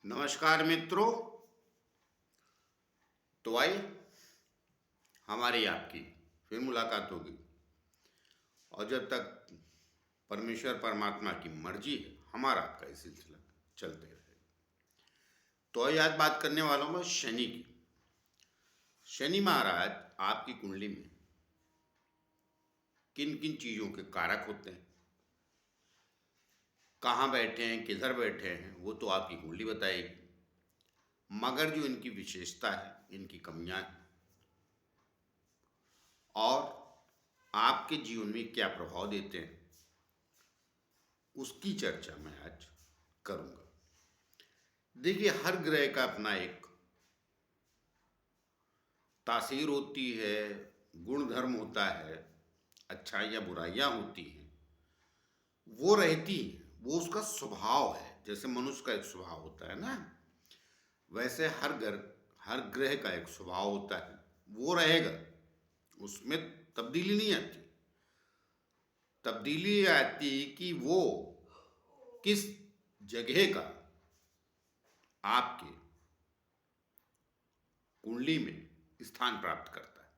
नमस्कार मित्रों। तो आइए हमारी आपकी फिर मुलाकात होगी और जब तक परमेश्वर परमात्मा की मर्जी है हमारा आपका ये सिलसिला चलते रहेगा। तो आज बात करने वाला हूँ मैं शनि की। शनि महाराज आपकी कुंडली में किन किन चीज़ों के कारक होते हैं, कहाँ बैठे हैं, किधर बैठे हैं, वो तो आपकी कुंडली बताएगी। मगर जो इनकी विशेषता है, इनकी कमियां हैं और आपके जीवन में क्या प्रभाव देते हैं, उसकी चर्चा मैं आज करूंगा। देखिए, हर ग्रह का अपना एक तासीर होती है, गुण धर्म होता है, अच्छाइयाँ बुराइयाँ होती हैं, वो रहती हैं। वो उसका स्वभाव है। जैसे मनुष्य का एक स्वभाव होता है ना, वैसे हर ग्रह का एक स्वभाव होता है। वो रहेगा, उसमें तब्दीली नहीं आती। तब्दीली आती कि वो किस जगह का आपके कुंडली में स्थान प्राप्त करता है,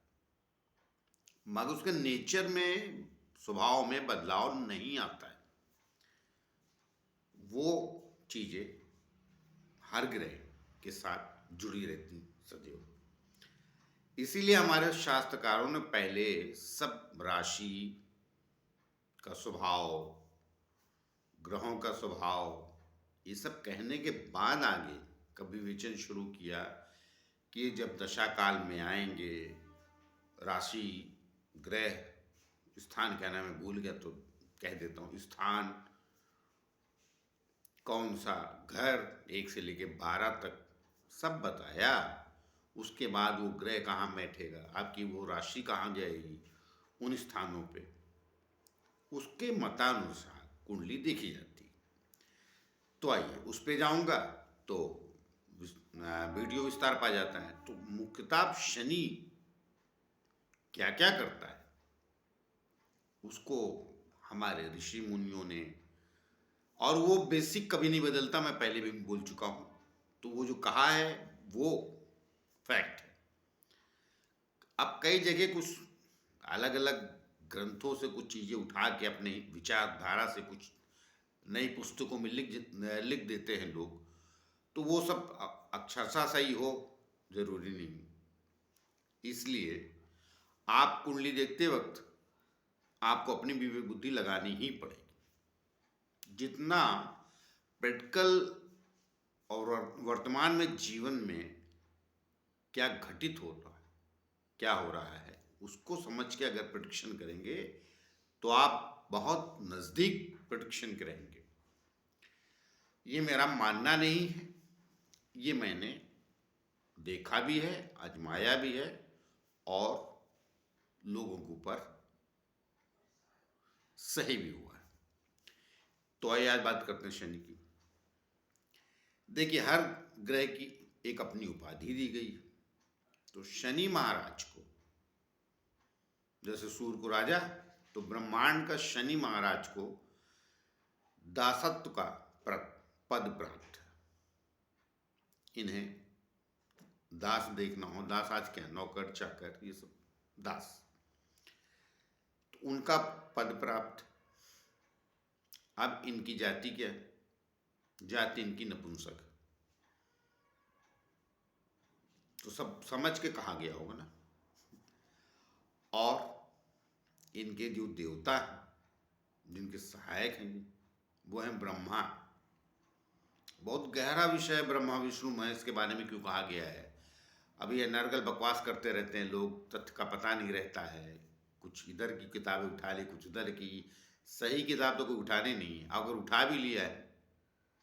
मगर उसके नेचर में, स्वभाव में बदलाव नहीं आता है। वो चीजें हर ग्रह के साथ जुड़ी रहती सदैव। इसीलिए हमारे शास्त्रकारों ने पहले सब राशि का स्वभाव, ग्रहों का स्वभाव, ये सब कहने के बाद आगे कभी विवेचन शुरू किया कि जब दशा काल में आएंगे, राशि, ग्रह, स्थान क्या नाम है भूल गया तो कह देता हूँ, स्थान कौन सा, घर 1 से लेके 12 तक सब बताया। उसके बाद वो ग्रह कहाँ बैठेगा, आपकी वो राशि कहाँ जाएगी, उन स्थानों पे उसके मतानुसार कुंडली देखी जाती है। तो आइए उस पे जाऊंगा तो वीडियो विस्तार पा जाता है। तो मुख्यतः शनि क्या क्या करता है उसको हमारे ऋषि मुनियों ने, और वो बेसिक कभी नहीं बदलता, मैं पहले भी बोल चुका हूँ। तो वो जो कहा है वो फैक्ट है। अब कई जगह कुछ अलग अलग ग्रंथों से कुछ चीज़ें उठा के अपने विचारधारा से कुछ नई पुस्तकों में लिख देते हैं लोग। तो वो सब अक्षरशः सही हो जरूरी नहीं। इसलिए आप कुंडली देखते वक्त आपको अपनी विवेक बुद्धि लगानी ही पड़ेगी। जितना प्रैक्टिकल और वर्तमान में जीवन में क्या घटित हो रहा है, क्या हो रहा है, उसको समझ के अगर प्रेडिक्शन करेंगे तो आप बहुत नज़दीक प्रेडिक्शन करेंगे। ये मेरा मानना नहीं है, ये मैंने देखा भी है, आजमाया भी है और लोगों के ऊपर सही भी हुआ है। तो आइए आज बात करते हैं शनि की। देखिए, हर ग्रह की एक अपनी उपाधि दी गई है। तो शनि महाराज को, जैसे सूर्य को राजा, तो ब्रह्मांड का शनि महाराज को दासत्व का पद प्राप्त है। इन्हें दास देखना हो, दास आज क्या, नौकर चाकर, ये सब दास, तो उनका पद प्राप्त। अब इनकी जाति क्या है, जाति इनकी नपुंसक है। तो सब समझ के कहा गया होगा ना। और इनके जो देवता हैं, जिनके सहायक हैं, वो हैं ब्रह्मा। बहुत गहरा विषय है ब्रह्मा विष्णु महेश के बारे में क्यों कहा गया है। अभी ये नरगल बकवास करते रहते हैं लोग, तथ्य का पता नहीं रहता है। कुछ इधर की किताबें उठा ली, कुछ उधर की। सही किताब तो कोई उठानी नहीं है। अगर उठा भी लिया है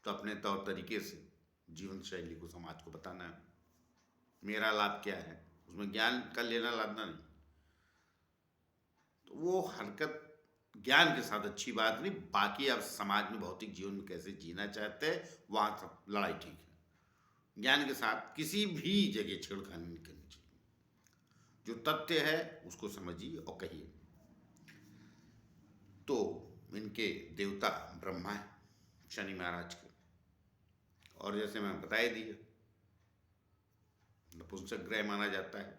तो अपने तौर तरीके से जीवन शैली को समाज को बताना है। मेरा लाभ क्या है, उसमें ज्ञान का लेना लादना नहीं। तो वो हरकत ज्ञान के साथ अच्छी बात नहीं। बाकी आप समाज में भौतिक जीवन में कैसे जीना चाहते हैं, वहाँ सब लड़ाई ठीक है। ज्ञान के साथ किसी भी जगह छेड़खानी नहीं करनी चाहिए। जो तथ्य है उसको समझिए और कहिए। तो इनके देवता ब्रह्मा है, शनि महाराज के। और जैसे मैं बता ही दिया, नपुंसक ग्रह माना जाता है।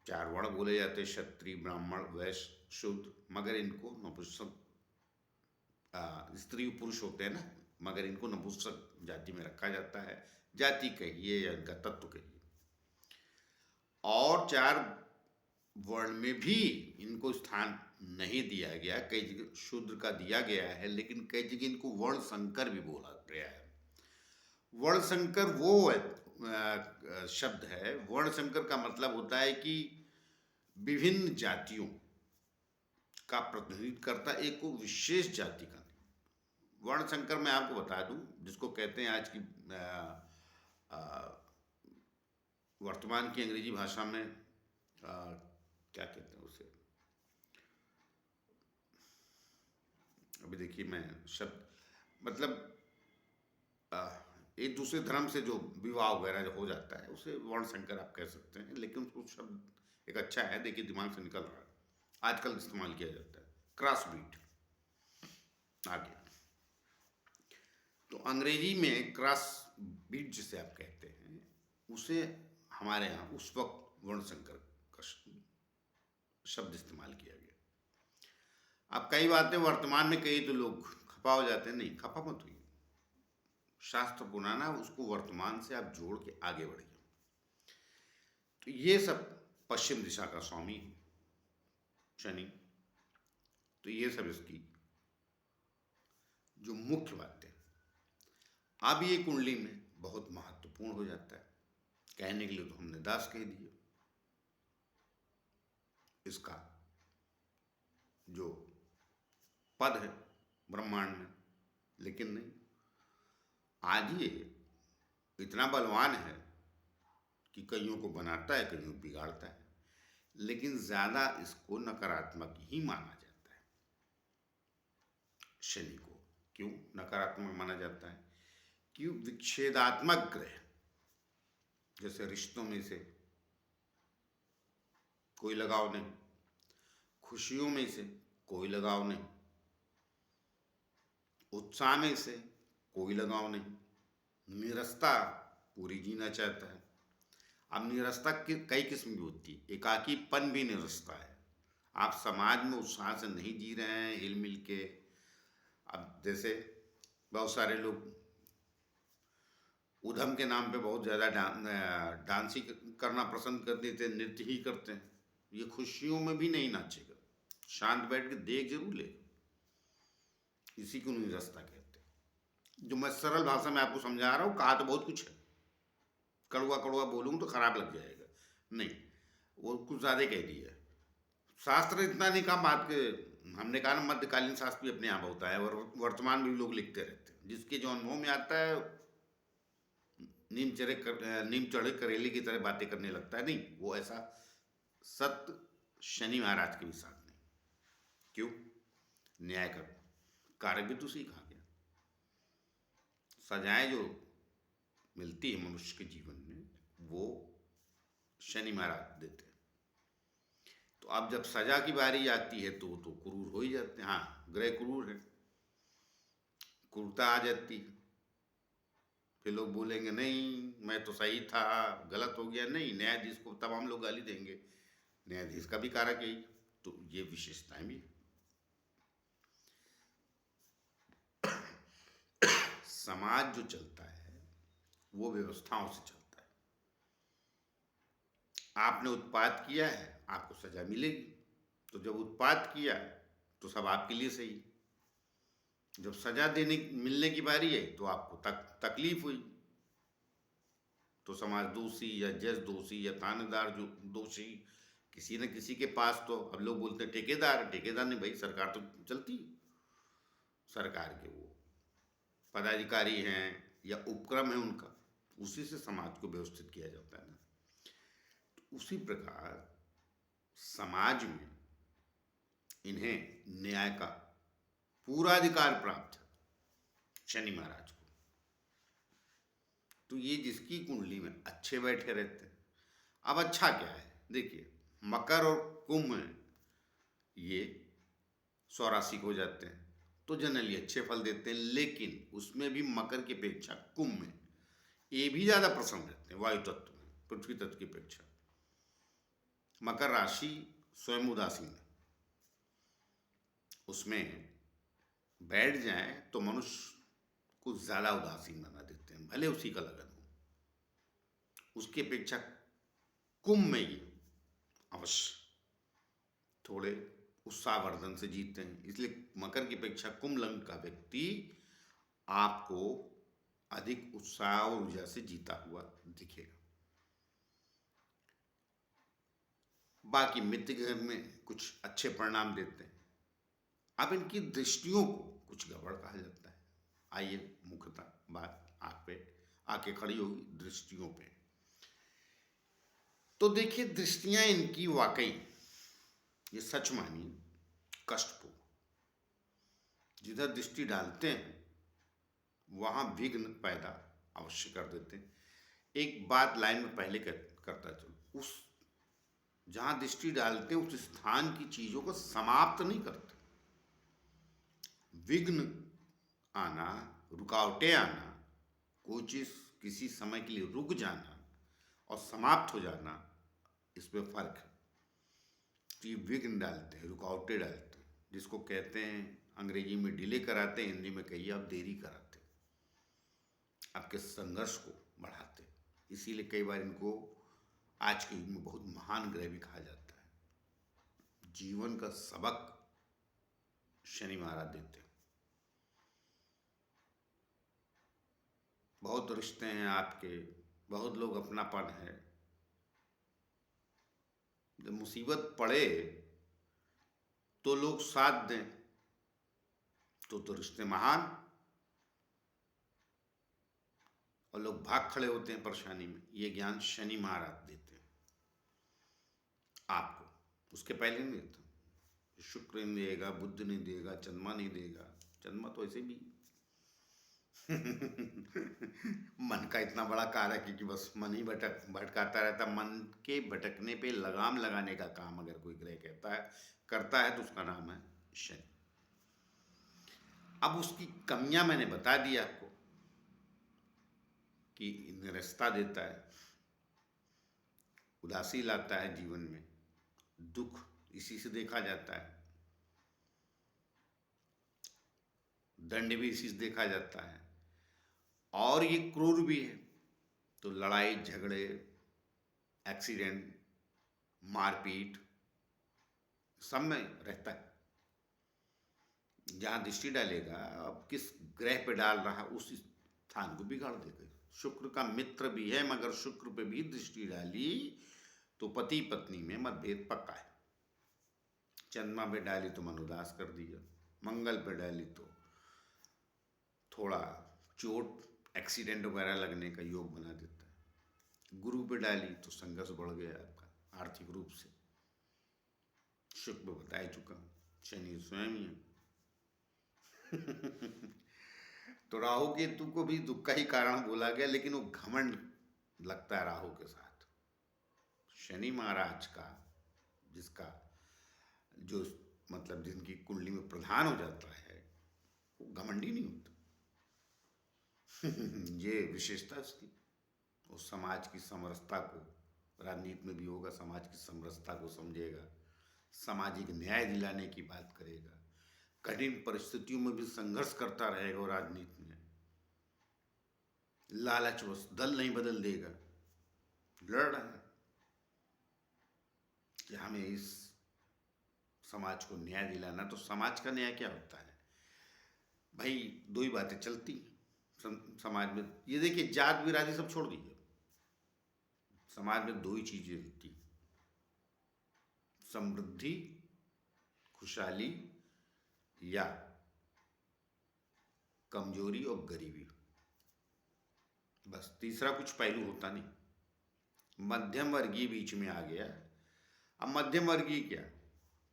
4 वर्ण बोले जाते हैं, क्षत्रिय, ब्राह्मण, वैश्य, शूद्र, मगर इनको नपुंसक, स्त्री पुरुष होते हैं ना, मगर इनको नपुंसक जाति में रखा जाता है। जाति कहिए या इनका तत्व कहिए। और 4 वर्ण में भी इनको स्थान नहीं दिया गया, कई जगह शूद्र का दिया गया है, लेकिन कई जगह इनको वर्ण संकर भी बोला गया है। वर्ण संकर वो शब्द है, वर्ण संकर का मतलब होता है कि विभिन्न जातियों का प्रतिनिधित्व करता, एक को विशेष जाति का नहीं। वर्ण संकर मैं आपको बता दूं, जिसको कहते हैं आज की वर्तमान की अंग्रेजी भाषा में क्या कहते हैं उसे, अभी देखिए मैं शब्द, मतलब एक दूसरे धर्म से जो विवाह वगैरह जो हो जाता है उसे वर्ण संकर आप कह सकते हैं, लेकिन उसको शब्द एक अच्छा है, देखिए दिमाग से निकल रहा है, आजकल इस्तेमाल किया जाता है, क्रॉस ब्रीड आ गया। तो अंग्रेजी में क्रॉस ब्रीड जिसे आप कहते हैं, उसे हमारे यहाँ उस वक्त वर्ण संकर का शब्द इस्तेमाल किया गया। अब कई बातें वर्तमान में कही तो लोग खफा हो जाते हैं, नहीं खफा मत हुई, शास्त्र पुराना, उसको वर्तमान से आप जोड़ के आगे बढ़िए। तो ये सब पश्चिम दिशा का स्वामी शनि, तो ये सब इसकी जो मुख्य बातें। अब ये कुंडली में बहुत महत्वपूर्ण हो जाता है, कहने के लिए तो हमने दास कह दिया, इसका जो पद है ब्रह्मांड में, लेकिन नहीं, आज ये इतना बलवान है कि कईयों को बनाता है, कईयों को बिगाड़ता है, लेकिन ज्यादा इसको नकारात्मक ही माना जाता है शनि को। क्यों नकारात्मक माना जाता है? क्यों? विच्छेदात्मक ग्रह, जैसे रिश्तों में से कोई लगाव नहीं, खुशियों में से कोई लगाव नहीं, उत्साह में से कोई लगाव नहीं, निरस्ता पूरी जीना चाहता है। अब निरस्ता कई किस्म की होती है, एकाकीपन भी निरस्ता है, आप समाज में उत्साह से नहीं जी रहे हैं हिल मिल के। अब जैसे बहुत सारे लोग उधम के नाम पे बहुत ज़्यादा डांस ही करना पसंद कर देते हैं, नृत्य ही करते हैं, ये खुशियों में भी नहीं नाचेगा, शांत बैठ के देख जरूर लेगा, इसी को निरस्ता कहते हैं। जो मैं सरल भाषा में आपको समझा रहा हूँ, कहा तो बहुत कुछ है, कड़वा कड़वा बोलूँ तो खराब लग जाएगा, नहीं वो कुछ ज़्यादा कह दिया। शास्त्र इतना नहीं कहा बात के, हमने कहा ना मध्यकालीन शास्त्र भी अपने यहाँ होता है, और वर्तमान में भी लोग लिखते रहते हैं, जिसके जो अनुभव में आता है नीम चढ़े करेले की तरह बातें करने लगता है, नहीं वो ऐसा सत्य शनि महाराज के भी साथ नहीं। क्यों? न्याय का कारक भी तो सीखा गया, सजाएं जो मिलती है मनुष्य के जीवन में वो शनि महाराज देते हैं। तो अब जब सजा की बारी आती है तो क्रूर हो ही जाते हैं, हाँ ग्रह क्रूर है, क्रूरता आ जाती है, फिर लोग बोलेंगे नहीं मैं तो सही था, गलत हो गया, नहीं न्यायाधीश को तमाम लोग गाली देंगे, न्यायाधीश का भी कारक यही। तो ये विशेषताएं भी, समाज जो चलता है वो व्यवस्थाओं से चलता है। आपने उत्पात किया है आपको सजा मिलेगी, तो जब उत्पात किया तो सब आपके लिए सही, जब सजा मिलने की बारी है तो आपको तकलीफ हुई, तो समाज दोषी या जज दोषी या थानेदार जो दोषी, किसी न किसी के पास तो, अब लोग बोलते हैं ठेकेदार नहीं भाई, सरकार तो चलती, सरकार के वो पदाधिकारी हैं या उपक्रम है उनका, उसी से समाज को व्यवस्थित किया जाता है ना। तो उसी प्रकार समाज में इन्हें न्याय का पूरा अधिकार प्राप्त है शनि महाराज को। तो ये जिसकी कुंडली में अच्छे बैठे रहते हैं। अब अच्छा क्या है, देखिए मकर और कुंभ में ये स्वराशिक हो जाते हैं, तो जनरली अच्छे फल देते हैं, लेकिन उसमें भी मकर की अपेक्षा कुंभ में ये भी ज़्यादा प्रसन्न रहते हैं वायु तत्व में, पृथ्वी तत्व की अपेक्षा। मकर राशि स्वयं उदासीन है, उसमें बैठ जाए तो मनुष्य को ज़्यादा उदासीन बना देते हैं, भले उसी का लगन हो। उसकी अपेक्षा कुंभ में ये अवश्य थोड़े उत्साहवर्धन से जीतते हैं, इसलिए मकर की अपेक्षा कुंभ लग्न का व्यक्ति आपको अधिक उत्साह और ऊर्जा से जीता हुआ दिखेगा। बाकी मित्र ग्रह में कुछ अच्छे परिणाम देते हैं। अब इनकी दृष्टियों को कुछ गड़बड़ कहा जाता है। आइए मुख्यतः बात आग पे आके खड़ी होगी दृष्टियों पे। तो देखिए, दृष्टियां इनकी वाकई ये सच मानी कष्टपूर्ण। जिधर दृष्टि डालते हैं वहां विघ्न पैदा अवश्य कर देते हैं। एक बात लाइन में पहले करता चलो, उस जहां दृष्टि डालते हैं उस स्थान की चीजों को समाप्त नहीं करते। विघ्न आना, रुकावटें आना, कोई चीज किसी समय के लिए रुक जाना और समाप्त हो जाना, इसमें फर्क है। तो ये विघ्न डालते हैं, रुकावटें डालते हैं, जिसको कहते हैं अंग्रेजी में डिले कराते हैं, हिंदी में कहिए आप देरी कराते हैं, आपके संघर्ष को बढ़ाते हैं। इसीलिए कई बार इनको आज के युग में बहुत महान ग्रह भी कहा जाता है। जीवन का सबक शनि महाराज देते हैं। बहुत रिश्ते हैं आपके, बहुत लोग अपनापन है। जब मुसीबत पड़े तो लोग साथ दें तो रिश्ते महान, और लोग भाग खड़े होते हैं परेशानी में। ये ज्ञान शनि महाराज देते हैं आपको, उसके पहले नहीं देता। शुक्र नहीं देगा, बुध नहीं देगा, चंद्रमा नहीं देगा। चंद्रमा तो ऐसे भी मन का इतना बड़ा कारक है कि बस मन ही भटकाता रहता। मन के भटकने पे लगाम लगाने का काम अगर कोई ग्रह करता है तो उसका नाम है शनि। अब उसकी कमियां मैंने बता दी आपको कि निरस्ता देता है, उदासी लाता है जीवन में, दुख इसी से देखा जाता है, दंड भी इसी से देखा जाता है, और ये क्रूर भी है। तो लड़ाई झगड़े, एक्सीडेंट, मारपीट सब में रहता है। जहां दृष्टि डालेगा, अब किस ग्रह पे डाल रहा उस स्थान को बिगाड़ देगा। शुक्र का मित्र भी है, मगर शुक्र पे भी दृष्टि डाली तो पति पत्नी में मतभेद पक्का है। चंद्रमा पे डाली तो मन उदास कर दिया, मंगल पे डाली तो थोड़ा चोट, एक्सीडेंट वगैरह लगने का योग बना देता है। गुरु पे डाली तो संघर्ष बढ़ गया आपका आर्थिक रूप से। शुक्र बता ही चुका, शनि स्वयं ही है। तो राहु केतु को भी दुख का ही कारण बोला गया, लेकिन वो घमंड लगता है राहु के साथ। शनि महाराज का जिसका जो मतलब जिनकी कुंडली में प्रधान हो जाता है, वो घमंडी नहीं होता। ये विशेषता उसकी। वो समाज की समरसता को, राजनीति में भी होगा, समाज की समरसता को समझेगा, सामाजिक न्याय दिलाने की बात करेगा, कठिन परिस्थितियों में भी संघर्ष करता रहेगा। और राजनीति में लालचवश दल नहीं बदल देगा, लड़ रहा है कि हमें इस समाज को न्याय दिलाना। तो समाज का न्याय क्या होता है भाई? दो ही बातें चलती समाज में। ये देखिए, जात बिरादरी सब छोड़ दीजिए, समाज में दो ही चीजें होती, समृद्धि, खुशहाली, या कमजोरी और गरीबी। बस तीसरा कुछ पहलू होता नहीं। मध्यम वर्गीय बीच में आ गया। अब मध्यम वर्गीय क्या,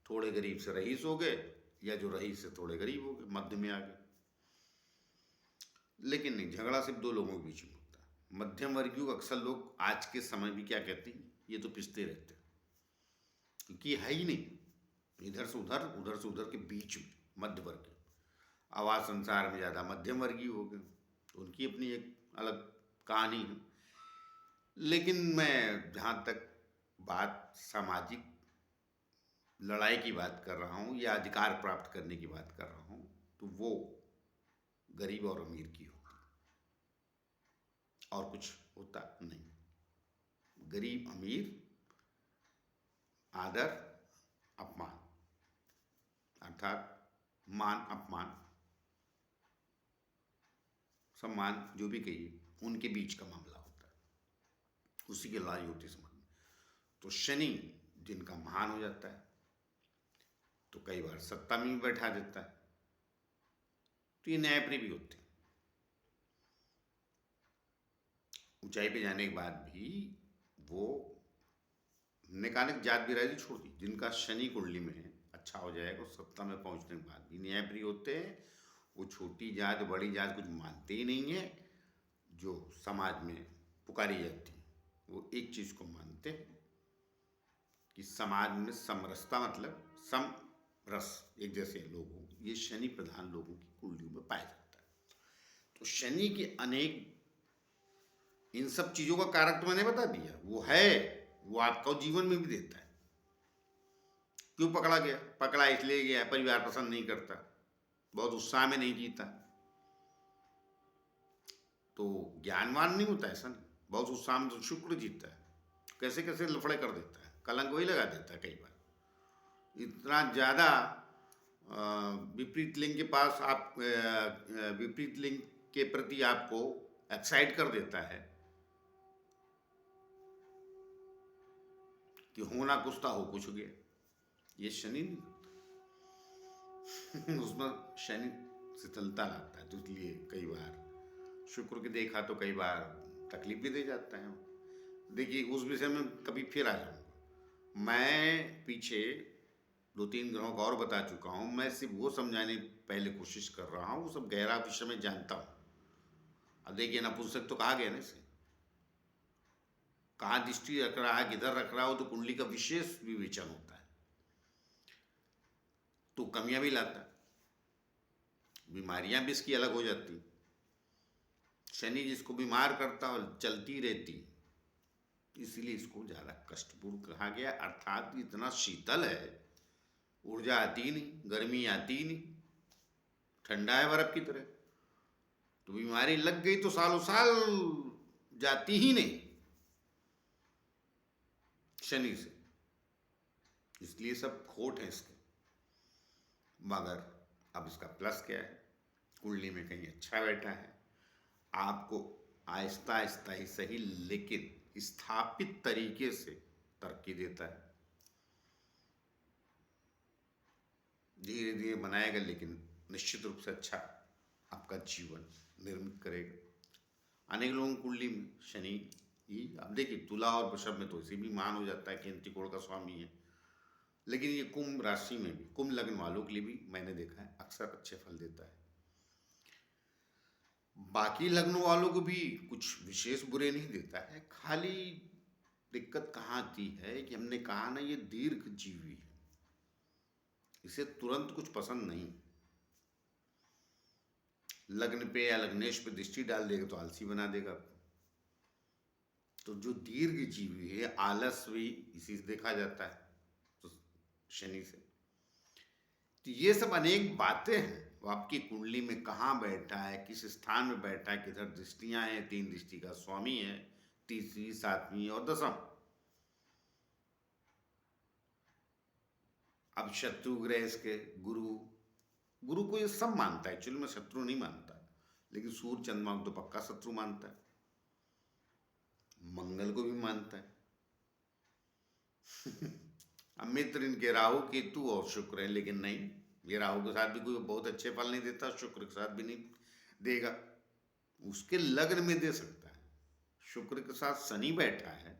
थोड़े गरीब से रईस हो गए, या जो रईस से थोड़े गरीब हो गए, मध्य में आ गए। लेकिन नहीं, झगड़ा सिर्फ दो लोगों के बीच में होता है। मध्यम वर्गीय को अक्सर लोग आज के समय भी क्या कहते हैं, ये तो पिसते रहते हैं, क्योंकि है ही नहीं, इधर से उधर, उधर से उधर के बीच में मध्य वर्ग। आवाज संसार में ज़्यादा मध्यम वर्गीय हो गए, उनकी अपनी एक अलग कहानी है। लेकिन मैं जहाँ तक बात सामाजिक लड़ाई की बात कर रहा हूँ या अधिकार प्राप्त करने की बात कर रहा हूँ, तो वो गरीब और अमीर की होती, और कुछ होता नहीं। गरीब अमीर, आदर अपमान, अर्थात मान अपमान सम्मान जो भी कहिए, उनके बीच का मामला होता है, उसी की लड़ाई होती है समाज में। तो शनि जिनका महान हो जाता है तो कई बार सत्ता में भी बैठा देता है, तो ये न्यायप्रिय भी होते हैं। ऊंचाई पे जाने के बाद भी वो निकालिक जात बिरादरी छोड़ दी, जिनका शनि कुंडली में है अच्छा हो जाएगा, सत्ता में पहुंचने के बाद भी न्यायप्रिय होते हैं। वो छोटी जात बड़ी जात कुछ मानते ही नहीं है, जो समाज में पुकारी जाती है वो एक चीज को मानते हैं कि समाज में समरसता, मतलब समरस, एक जैसे लोग हों, ये शनि प्रधान लोगों की कुंडलियों में पाया जाता है। तो शनि के अनेक, इन सब चीजों का कारक तो मैंने बता दिया, वो है, वो आपको जीवन में भी देता है। क्यों पकड़ा गया? पकड़ा इसलिए गया, परिवार पसंद नहीं करता, बहुत उत्साह में नहीं जीता, तो ज्ञानवान नहीं होता, ऐसा नहीं, बहुत उत्साह में तो शुक्र जीतता है, कैसे कैसे लफड़े कर देता है, कलंक वही लगा देता है कई बार। इतना ज्यादा विपरीत लिंग के पास आप विपरीत लिंग के प्रति आपको एक्साइट कर देता है कि होना कुछ था, हो कुछ गया। ये शनि नहीं उसमें शनि शीतलता लाता है, तो इसलिए कई बार शुक्र के देखा तो कई बार तकलीफ भी दे जाता है। देखिए उस विषय में कभी फिर आ जाऊंगा। मैं पीछे 2-3 ग्रहों का और बता चुका हूँ, मैं सिर्फ वो समझाने पहले कोशिश कर रहा हूँ, वो सब गहरा विषय में जानता हूँ। अब देखिए नपुंसक तो कहा गया ना इसे, कहाँ दृष्टि रख रहा है, किधर रख रहा हो, तो कुंडली का विशेष विवेचन होता है, तो कमियां भी लाता है, बीमारियां भी इसकी अलग हो जाती। शनि जिसको बीमार करता और चलती रहती, इसलिए इसको ज्यादा कष्टपूर्ण कहा गया। अर्थात इतना शीतल है, ऊर्जा आती नहीं, गर्मी आती नहीं, ठंडा है बर्फ की तरह, तो बीमारी लग गई तो सालों साल जाती ही नहीं शनि से, इसलिए सब खोट है इसके। मगर अब इसका प्लस क्या है, कुंडली में कहीं अच्छा बैठा है, आपको आहिस्ता आहिस्ता ही सही लेकिन स्थापित तरीके से तरक्की देता है, धीरे धीरे बनाएगा, लेकिन निश्चित रूप से अच्छा आपका जीवन निर्मित करेगा। अनेक लोगों की कुंडली में शनि ही, अब देखिए तुला और वृषभ में तो इसे भी मान हो जाता है कि अंतिकोण का स्वामी है, लेकिन ये कुंभ राशि में भी, कुंभ लग्न वालों के लिए भी मैंने देखा है अक्सर अच्छे फल देता है। बाकी लग्न वालों को भी कुछ विशेष बुरे नहीं देता है, खाली दिक्कत कहाँ आती है कि हमने कहा ना ये दीर्घ जीवी है, इसे तुरंत कुछ पसंद नहीं। लग्न पे या लग्नेश पे दृष्टि डाल देगा तो आलसी बना देगा आपको। तो जो दीर्घ जीवी है, आलस भी इसी से देखा जाता है, तो शनि से। तो ये सब अनेक बातें हैं, वो आपकी कुंडली में कहाँ बैठा है, किस स्थान में बैठा है, किधर दृष्टियां हैं, 3 दृष्टि का स्वामी है, तीसरी, 7वीं और 10वीं। अब शत्रु ग्रह इसके गुरु, गुरु को ये सब मानता है, एक्चुअली में शत्रु नहीं मानता, लेकिन सूर्य चंद्रमा को तो पक्का शत्रु मानता है, मंगल को भी मानता है अब मित्र इनके राहु केतु और शुक्र है, लेकिन नहीं, ये राहु के साथ भी कोई बहुत अच्छे फल नहीं देता, शुक्र के साथ भी नहीं देगा, उसके लग्न में दे सकता है। शुक्र के साथ शनि बैठा है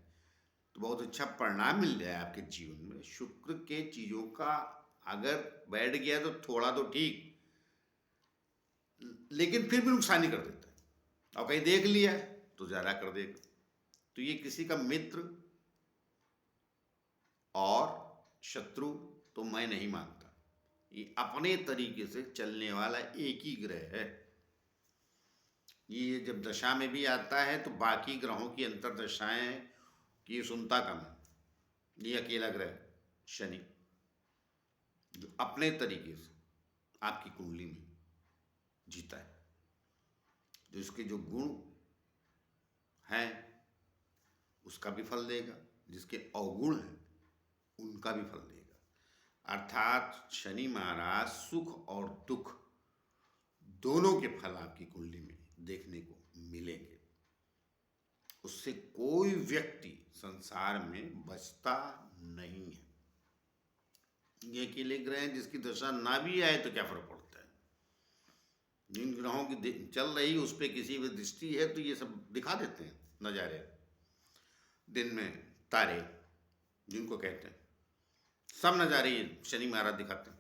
तो बहुत अच्छा परिणाम मिल जाए आपके जीवन में। शुक्र के चीजों का अगर बैठ गया तो थोड़ा तो ठीक, लेकिन फिर भी नुकसान ही कर देता है, और कहीं देख लिया तो ज्यादा कर देगा। तो ये किसी का मित्र और शत्रु तो मैं नहीं मानता, ये अपने तरीके से चलने वाला एक ही ग्रह है। ये जब दशा में भी आता है तो बाकी ग्रहों की अंतर्दशाएं की सुनता कम है। ये अकेला ग्रह शनि जो अपने तरीके से आपकी कुंडली में जीता है, तो इसके जो गुण हैं उसका भी फल देगा, जिसके अवगुण हैं उनका भी फल देगा। अर्थात शनि महाराज सुख और दुख दोनों के फल आपकी कुंडली में देखने को मिलेंगे। उससे कोई व्यक्ति संसार में बचता नहीं है। ये अकेले ग्रह हैं, जिसकी दशा ना भी आए तो क्या फर्क पड़ता है। जिन ग्रहों की चल रही उस पर किसी भी दृष्टि है तो ये सब दिखा देते हैं नज़ारे। दिन में तारे जिनको कहते हैं, सब नज़ारे ये शनि महाराज दिखाते हैं।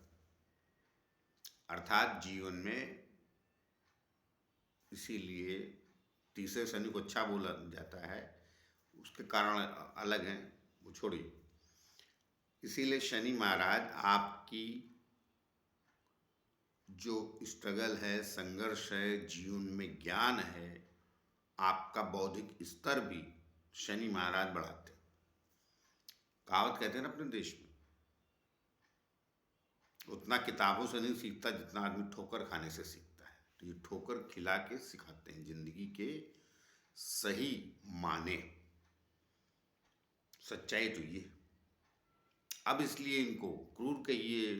अर्थात जीवन में इसीलिए तीसरे शनि को अच्छा बोला जाता है, उसके कारण अलग हैं, वो छोड़िए। इसीलिए शनि महाराज आपकी जो स्ट्रगल है, संघर्ष है, जीवन में ज्ञान है, आपका बौद्धिक स्तर भी शनि महाराज बढ़ाते हैं। कहावत कहते हैं ना अपने देश में, उतना किताबों से नहीं सीखता जितना आदमी ठोकर खाने से सीखता है। तो ये ठोकर खिला के सिखाते हैं जिंदगी के सही माने, सच्चाई तो ये। अब इसलिए इनको क्रूर कहिए,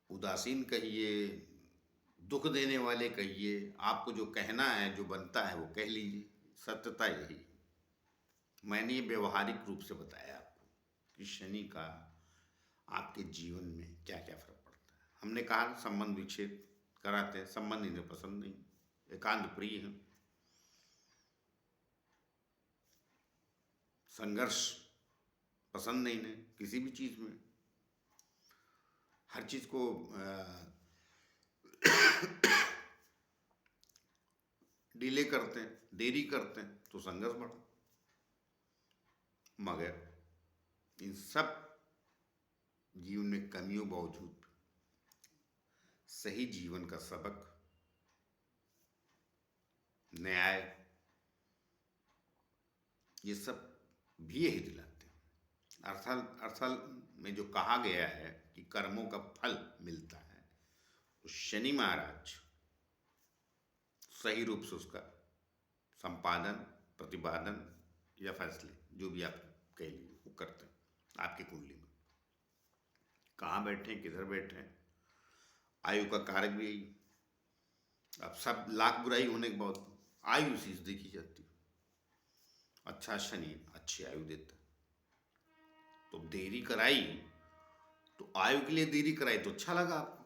उदासीन कहिए, दुख देने वाले कहिए, आपको जो कहना है, जो बनता है वो कह लीजिए। सत्यता यही। मैंने ये व्यवहारिक रूप से बताया आपको कि शनि का आपके जीवन में क्या क्या फर्क पड़ता है। हमने कहा संबंध विच्छेद कराते हैं, संबंध इन्हें पसंद नहीं, एकांत प्रिय है, संघर्ष पसंद नहीं है किसी भी चीज में, हर चीज को डिले करते हैं, देरी करते हैं तो संघर्ष बढ़ा। मगर इन सब जीवन में कमियों बावजूद सही जीवन का सबक, न्याय, ये सब भी यही दिलाते हैं। अर्थाल में जो कहा गया है कि कर्मों का फल मिलता है, तो शनि महाराज सही रूप से उसका संपादन, प्रतिपादन या फैसले जो भी आप कह लीजिए वो करते हैं आपकी कुंडली में। कहाँ बैठे हैं, किधर बैठे हैं, आयु का कारक भी यही। अब सब लाख बुराई होने के बाद आयु इसी से देखी जाती है। अच्छा शनि अच्छी आयु देता है, तो देरी कराई तो आयु के लिए देरी कराई तो अच्छा लगा आपको।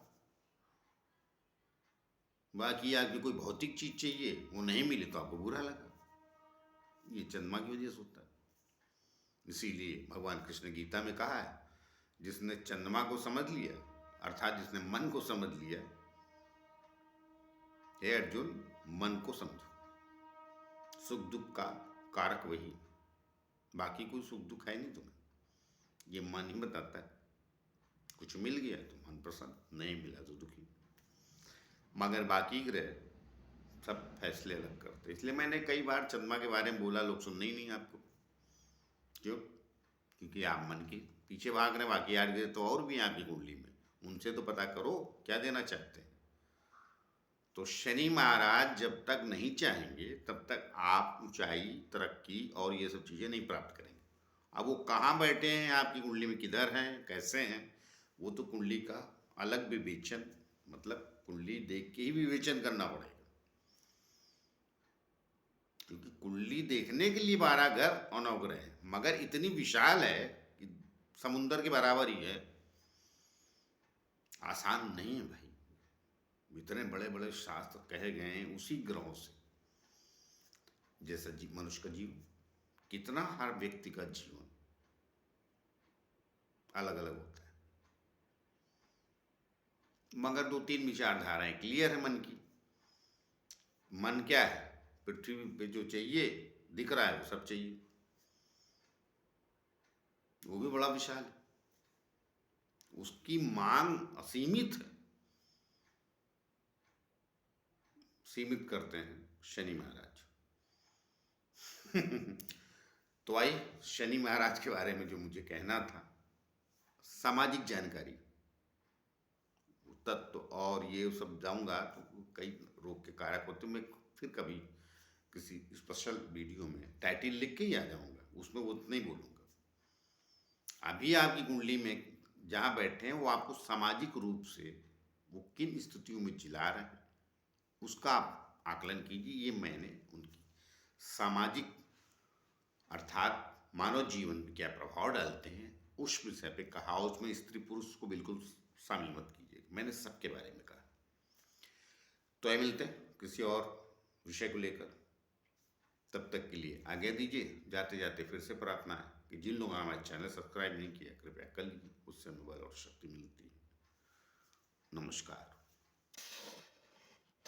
बाकी आपकी कोई भौतिक चीज चाहिए वो नहीं मिली तो आपको बुरा लगा। ये चंद्रमा की वजह से होता है। इसीलिए भगवान कृष्ण गीता में कहा है, जिसने चंद्रमा को समझ लिया, अर्थात जिसने मन को समझ लिया, हे अर्जुन मन को समझो, सुख दुख का कारक वही, बाकी कोई सुख दुख है नहीं तुम्हें, ये मन ही बताता है। कुछ मिल गया तो मन प्रसन्न, नहीं मिला तो दुखी। मगर बाकी ग्रह सब फैसले अलग करते। इसलिए मैंने कई बार चंद्रमा के बारे में बोला, लोग सुनने ही नहीं आपको। क्यों? क्योंकि आप मन के पीछे भाग रहे। बाकी 8 ग्रह तो और भी हैं आपकी कुंडली में, उनसे तो पता करो क्या देना चाहते हैं। तो शनि महाराज जब तक नहीं चाहेंगे तब तक आप ऊंचाई, तरक्की और ये सब चीज़ें नहीं प्राप्त करेंगे। अब वो कहाँ बैठे हैं आपकी कुंडली में, किधर हैं, कैसे हैं, वो तो कुंडली का अलग विवेचन, मतलब कुंडली देख के ही विवेचन करना पड़ेगा। क्योंकि कुंडली देखने के लिए 12 ग्रह और 9 ग्रह है, मगर इतनी विशाल है कि समुंदर के बराबर ही है। आसान नहीं है भाई। इतने बड़े बड़े शास्त्र कहे गए हैं उसी ग्रहों से। जैसा मनुष्य का जीवन, कितना हर व्यक्ति का जीवन अलग अलग होता है, मगर 2-3 विचारधाराएं क्लियर है मन की। मन क्या है, पृथ्वी पे जो चाहिए दिख रहा है वो सब चाहिए, वो भी बड़ा विशाल है। उसकी मांग असीमित है। सीमित करते हैं शनि महाराज। तो आई शनि महाराज के बारे में जो मुझे कहना था, सामाजिक जानकारी, तत्व और ये सब जाऊंगा तो कई रोग के कारक होते, मैं फिर कभी किसी स्पेशल वीडियो में टाइटल लिख के ही आ जाऊंगा, उसमें वो उतना ही बोलूंगा। अभी आपकी कुंडली में जहाँ बैठे हैं वो आपको सामाजिक रूप से वो किन स्थितियों में जिला रहे हैं उसका आप आकलन कीजिए। ये मैंने उनकी सामाजिक अर्थात मानव जीवन में क्या प्रभाव डालते हैं उस विषय पे कहा। उसमें स्त्री पुरुष को बिल्कुल शामिल मत कीजिए, मैंने सबके बारे में कहा। तो आइए मिलते हैं किसी और विषय को लेकर, तब तक के लिए आज्ञा दीजिए। जाते जाते फिर से प्रार्थना है कि जिन लोगों ने हमारे चैनल सब्सक्राइब नहीं किया कृपया कर लीजिए, उससे हमें बल और शक्ति मिलती है। नमस्कार।